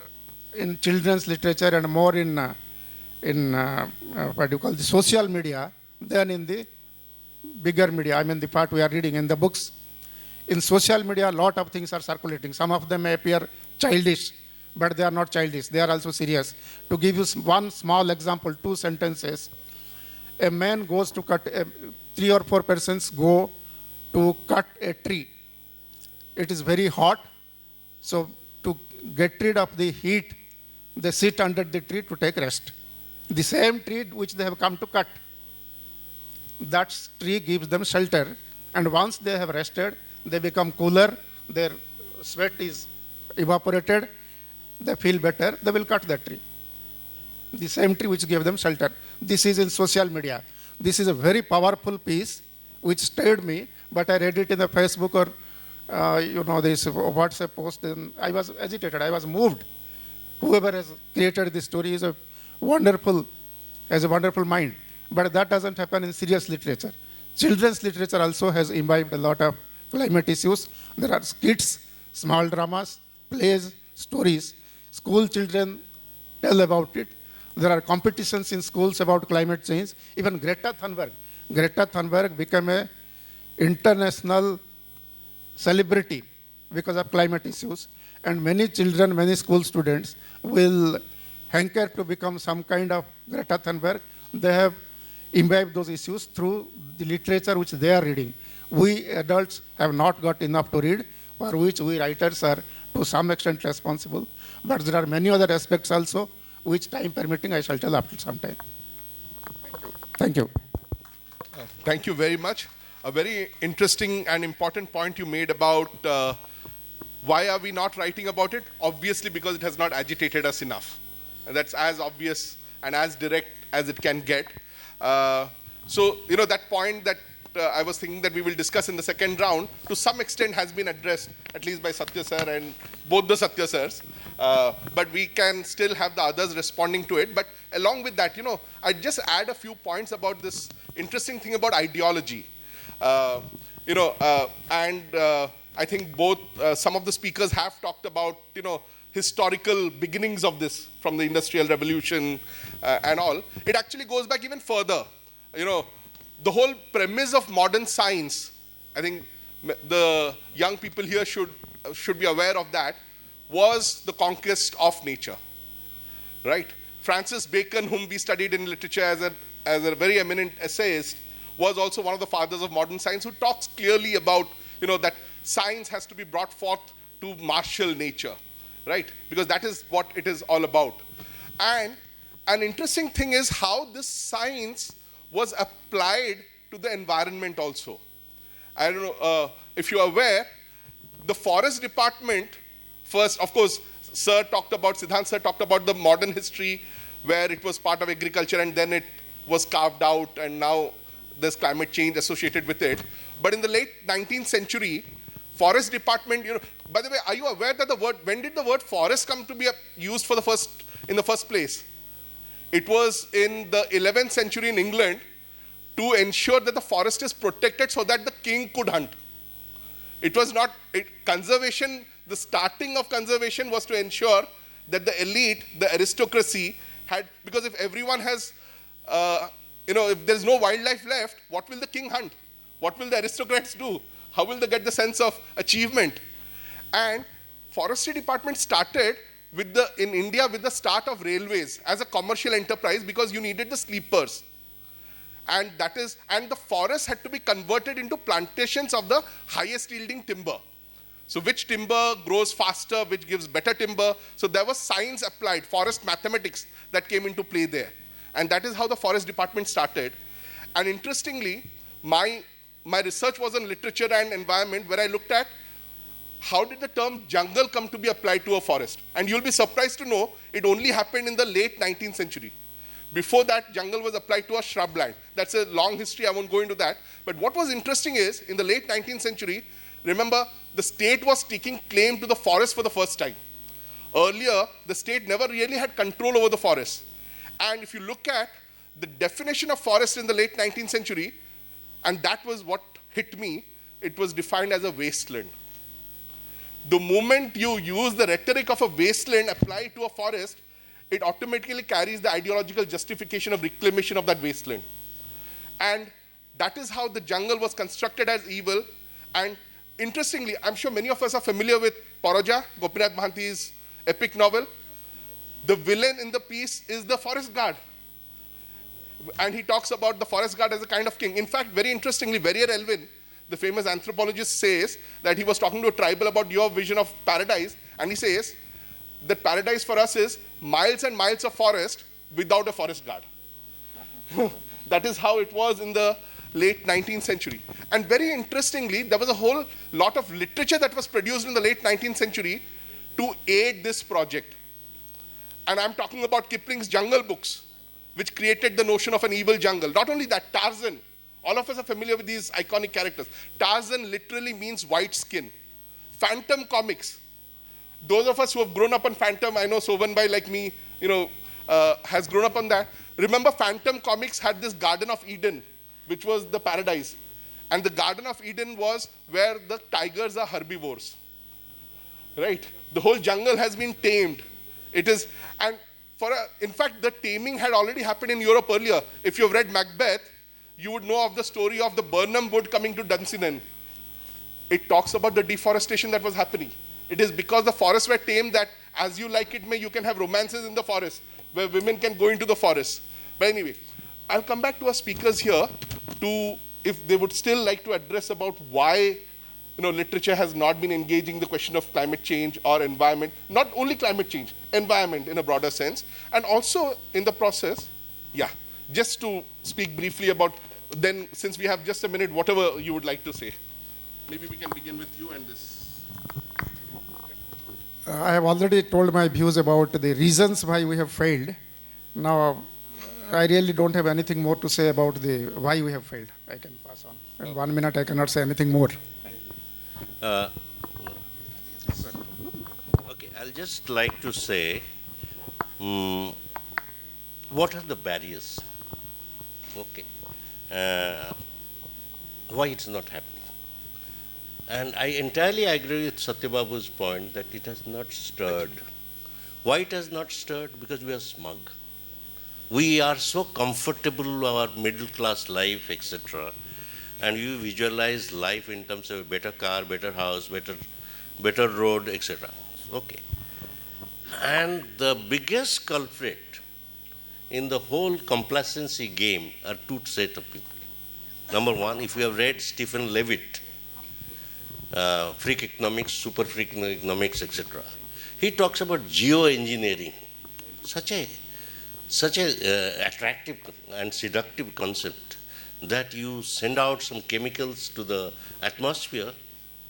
in children's literature and more in the social media than in the bigger media. I mean, the part we are reading in the books. In social media, a lot of things are circulating. Some of them may appear childish, but they are not childish. They are also serious. To give you one small example, 2 sentences. A man goes to cut, 3 or 4 persons go to cut a tree. It is very hot, so to get rid of the heat, they sit under the tree to take rest. The same tree which they have come to cut, that tree gives them shelter, and once they have rested, they become cooler, their sweat is evaporated, they feel better, they will cut that tree. The same tree which gave them shelter. This is in social media. This is a very powerful piece which stirred me, but I read it in the Facebook or this WhatsApp post, and I was agitated, I was moved. Whoever has created this story is a wonderful has a wonderful mind. But that doesn't happen in serious literature. Children's literature also has imbibed a lot of climate issues. There are skits, small dramas, plays, stories. School children tell about it. There are competitions in schools about climate change. Even Greta Thunberg became an international celebrity because of climate issues. And many children, many school students will hanker to become some kind of Greta Thunberg. They have imbibed those issues through the literature which they are reading. We adults have not got enough to read, for which we writers are to some extent responsible. But there are many other aspects also, which time permitting I shall tell after some time. Thank you. Thank you very much. A very interesting and important point you made about why are we not writing about it? Obviously because it has not agitated us enough. And that's as obvious and as direct as it can get. So, that point that I was thinking that we will discuss in the second round, to some extent has been addressed, at least by Satya sir and both the Satya sirs. But we can still have the others responding to it. But along with that, I'd just add a few points about this interesting thing about ideology. And I think both, some of the speakers have talked about, historical beginnings of this from the Industrial Revolution and all. It actually goes back even further. The whole premise of modern science, I think the young people here should be aware of that, was the conquest of nature, right? Francis Bacon, whom we studied in literature as a very eminent essayist, was also one of the fathers of modern science, who talks clearly about, that science has to be brought forth to marshal nature, right? Because that is what it is all about. And an interesting thing is how this science was applied to the environment also. I don't know if you're aware, the forest department, first, of course, Siddhanta sir talked about the modern history where it was part of agriculture and then it was carved out and now there's climate change associated with it. But in the late 19th century, forest department, by the way, are you aware that when did the word forest come to be used in the first place? It was in the 11th century in England to ensure that the forest is protected so that the king could hunt. It was not, conservation, the starting of conservation was to ensure that the elite, the aristocracy because if everyone has, if there's no wildlife left, what will the king hunt? What will the aristocrats do? How will they get the sense of achievement? And forestry department started in India with the start of railways as a commercial enterprise because you needed the sleepers. And the forest had to be converted into plantations of the highest yielding timber. So which timber grows faster, which gives better timber. So there was science applied, forest mathematics that came into play there. And that is how the forest department started. And interestingly, my research was on literature and environment, where I looked at how did the term jungle come to be applied to a forest. And you'll be surprised to know it only happened in the late 19th century. Before that, jungle was applied to a shrubland. That's a long history, I won't go into that. But what was interesting is, in the late 19th century, remember, the state was taking claim to the forest for the first time. Earlier, the state never really had control over the forest. And if you look at the definition of forest in the late 19th century, and that was what hit me, it was defined as a wasteland. The moment you use the rhetoric of a wasteland applied to a forest, it automatically carries the ideological justification of reclamation of that wasteland. And that is how the jungle was constructed as evil. And interestingly, I'm sure many of us are familiar with Paraja, Gopinath Mohanty's epic novel. The villain in the piece is the forest guard. And he talks about the forest guard as a kind of king. In fact, very interestingly, Verrier Elwin, the famous anthropologist, says that he was talking to a tribal about your vision of paradise, and he says that paradise for us is miles and miles of forest without a forest guard. That is how it was in the late 19th century. And very interestingly, there was a whole lot of literature that was produced in the late 19th century to aid this project. And I'm talking about Kipling's Jungle books, which created the notion of an evil jungle. Not only that, Tarzan. All of us are familiar with these iconic characters. Tarzan literally means white skin. Phantom comics. Those of us who have grown up on Phantom, I know Sovan Bhai like me, has grown up on that. Remember, Phantom Comics had this Garden of Eden, which was the paradise. And the Garden of Eden was where the tigers are herbivores. Right? The whole jungle has been tamed. It is, and in fact, the taming had already happened in Europe earlier. If you've read Macbeth, you would know of the story of the Burnham Wood coming to Dunsinane. It talks about the deforestation that was happening. It is because the forests were tamed that as you like it may, you can have romances in the forest, where women can go into the forest. But anyway, I'll come back to our speakers here to, if they would still like to address about why literature has not been engaging the question of climate change or environment, not only climate change, environment in a broader sense, and also in the process, just to speak briefly about, then since we have just a minute, whatever you would like to say. Maybe we can begin with you and this. I have already told my views about the reasons why we have failed. Now, I really don't have anything more to say about the why we have failed. I can pass on. In 1 minute, I cannot say anything more. Okay, I'll just like to say, what are the barriers? Okay, why it's not happening? And I entirely agree with Satya Babu's point that it has not stirred. Why it has not stirred? Because we are smug. We are so comfortable, our middle class life, etc. And you visualize life in terms of a better car, better house, better road, etc. Okay. And the biggest culprit in the whole complacency game are two set of people. Number one, if you have read Stephen Levitt, Freak Economics, Super Freak Economics, etc. He talks about geoengineering, such a attractive and seductive concept that you send out some chemicals to the atmosphere,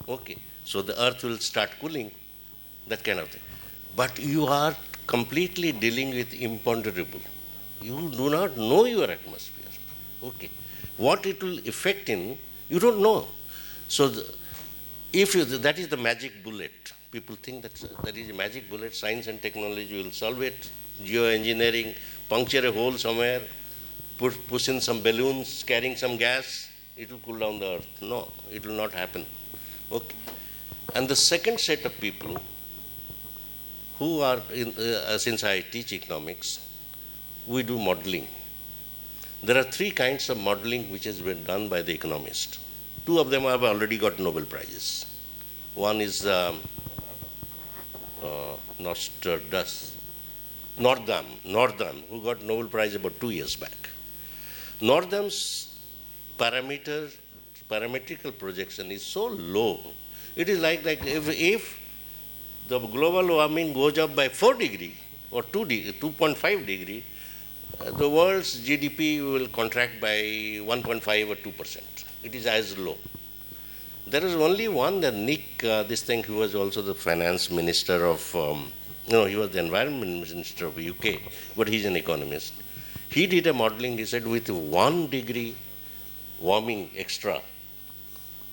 okay, so the earth will start cooling, that kind of thing. But you are completely dealing with imponderable. You do not know your atmosphere, okay. What it will affect in, you don't know. So that is the magic bullet. People think that is a magic bullet, science and technology will solve it. Geoengineering, puncture a hole somewhere, push in some balloons carrying some gas, it will cool down the earth. No, it will not happen. Okay. And the second set of people who are, since I teach economics, we do modeling. There are three kinds of modeling which has been done by the economists. Two of them have already got Nobel Prizes. One is Northam, who got Nobel Prize about 2 years back. Northam's parametrical projection is so low. It is like if the global warming goes up by 4 degree or 2.5 degree, the world's GDP will contract by 1.5 or 2%. It is as low. There is only one, Nick, who was also the finance minister of, he was the environment minister of UK, but he's an economist. He did a modeling, he said with 1 degree warming extra,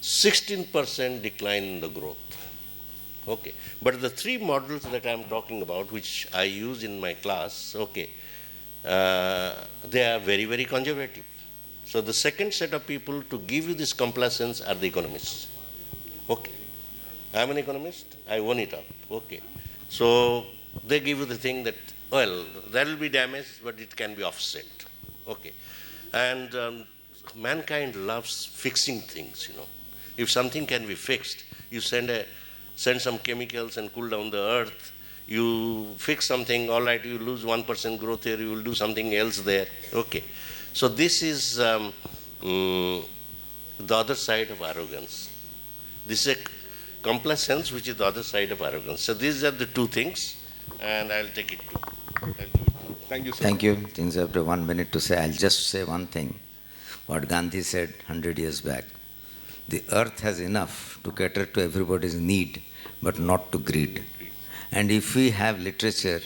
16% decline in the growth. Okay, but the three models that I'm talking about, which I use in my class, okay, they are very, very conservative. So the second set of people to give you this complacence are the economists. Okay. I'm an economist, I own it up. Okay. So they give you the thing that, well, there will be damage, but it can be offset. Okay. And mankind loves fixing things, If something can be fixed, you send some chemicals and cool down the earth. You fix something, all right, you lose 1% growth here, you will do something else there. Okay. So this is the other side of arrogance. This is a complacence, which is the other side of arrogance. So these are the two things, and I'll take it to. Thank you, sir. Thank you. Things after 1 minute to say. I'll just say one thing. What Gandhi said 100 years back. The earth has enough to cater to everybody's need, but not to greed. And if we have literature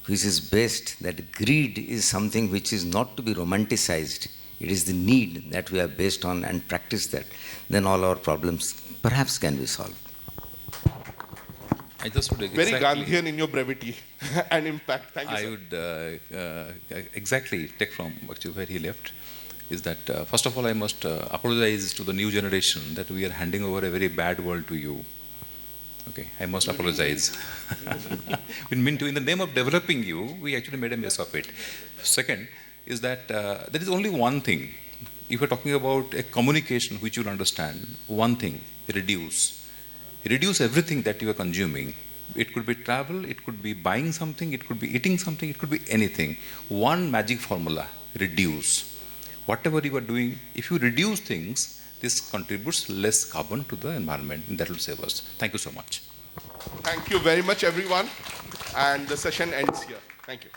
which is based that greed is something which is not to be romanticized, it is the need that we are based on and practice that, then all our problems perhaps can be solved. I just would Very exactly, Gandhian in your brevity and impact. Thank you, I sir. would exactly take from actually where he left, is that first of all I must apologize to the new generation that we are handing over a very bad world to you. Okay, I must apologize. In the name of developing you, we actually made a mess of it. Second is that there is only one thing. If you're talking about a communication which you'll understand, one thing, reduce. Reduce everything that you are consuming. It could be travel, it could be buying something, it could be eating something, it could be anything. One magic formula, reduce. Whatever you are doing, if you reduce things, this contributes less carbon to the environment, and that will save us. Thank you so much. Thank you very much, everyone. And the session ends here. Thank you.